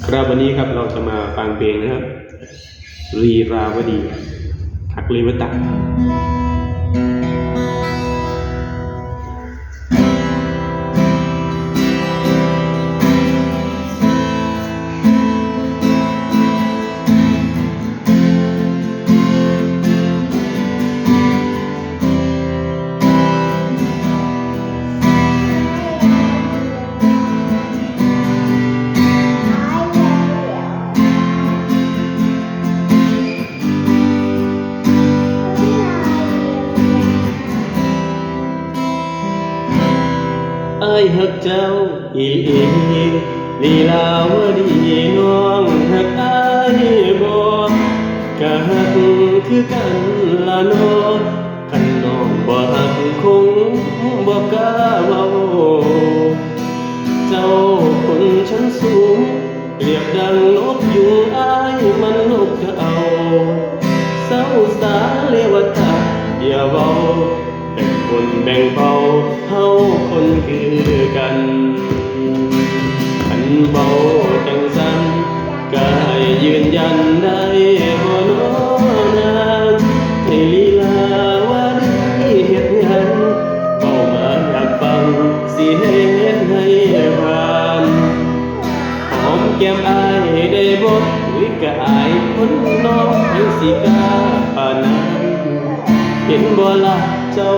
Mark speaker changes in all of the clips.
Speaker 1: ครับวันนี้ครับเราจะมาฟังเพลงนะครับรีราวดีหักเลวตะอ้ายหักเจ้าอีหลีลีลาวดีน้องหักอ้ายบ่ก็หักคือกันละน้อคันน้องบ่หักคงบ่กล้าเว้าเจ้าคนชั้นสูงเปรียบดังนกยุงอ้ายมันนกเขาเศร้าสาเลวตาอย่าเว้าแบ่งคนแบ่งเบาเฮาคนคือกันขันเบาจังสันก็ให้ยืนยันได้บ่น้อนางให้ลีลาวาดีเฮ็ดหยังเว้ามาอยากฟังสิเฮ็ดให้ผ่านหอมแก้มอ้ายได้บ่อุ้ยก็อายคนน้องยังสิกล้าปานนั้นเห็นบ่ล่ะเจ้า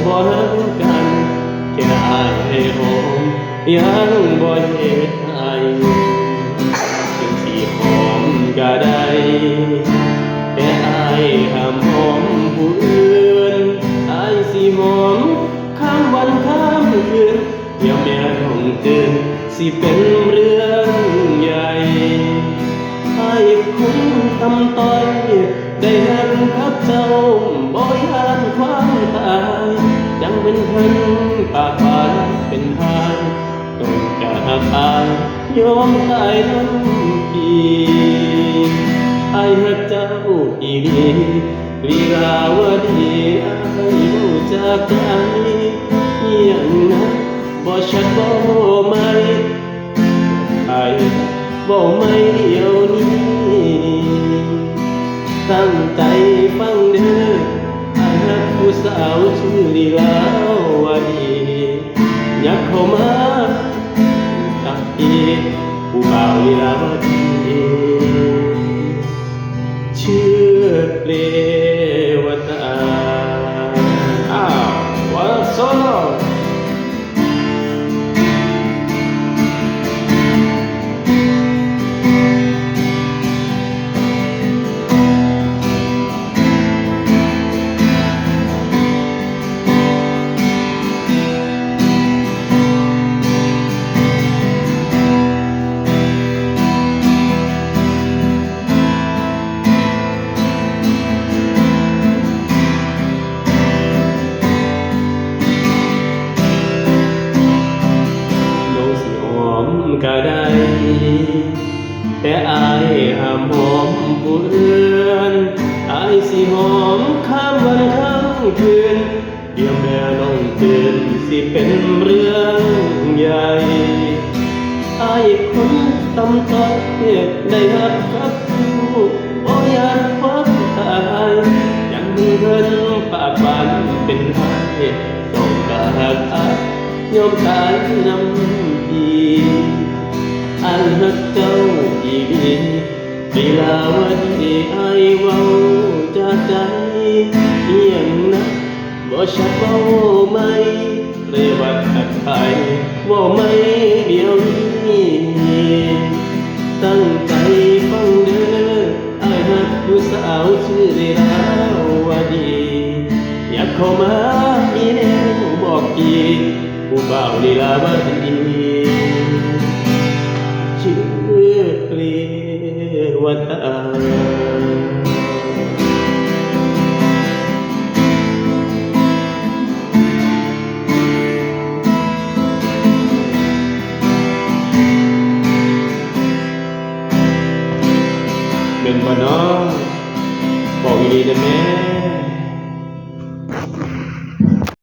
Speaker 1: บ่หักกันแค่อายให้หอมยังบ่เฮ็ดให้จึงสิหอมก็ได้แต่อายห้ามหอมผู้อื่นอายสิหอมข้ามวันข้ามคืนเดี๋ยวแม่ต้องตื่นสิเป็นเรื่องใหญ่อายคุ้มทำต้อยได้หักกับเจ้าบ่ยานความตายยังเป็นเพิ่นปากหวานเป็นทางต้องกะหักอายยอมตายน้ำปีอายหักเจ้าอีหลีลีลาวดีอายรู้จักใจยังนะบ่ชัดบ่ไหมอายบ่ไม่เดียวนี้ตั้งใจฟังเด้ออายหักผู้สาวชื่อลีลาวดีอยากเข้ามาตักอีผู้บ่าวลีลาวดีชื่อเลวตาอ้าวว่าโซโลก็ได้แต่อายห้ามหอมผู้อื่นอายสิหอมข้ามวันข้ามคืนเดี๋ยวแม่น้องตื่นสิเป็นเรื่องใหญ่อายคนตำต้อยได้หักกับผู้บ่อยากความตายยังมีเงินปากบานเป็นหายต้องกะหักอายยอมตายน้ำดีอายหักเจ้าอีหลีลีลาวดีอายเว้าจากใจเอียงนะบ่ชัดเว้าไหมเรวัดหักไปเว้าไหมเดี๋ยวนี้ตั้งใจฟังเด้ออายหักผู้สาวชื่อลีลาวดีอยากเข้ามามีแนวบอกอีผู้บ่าวลีลาวดีชื่อเลวตา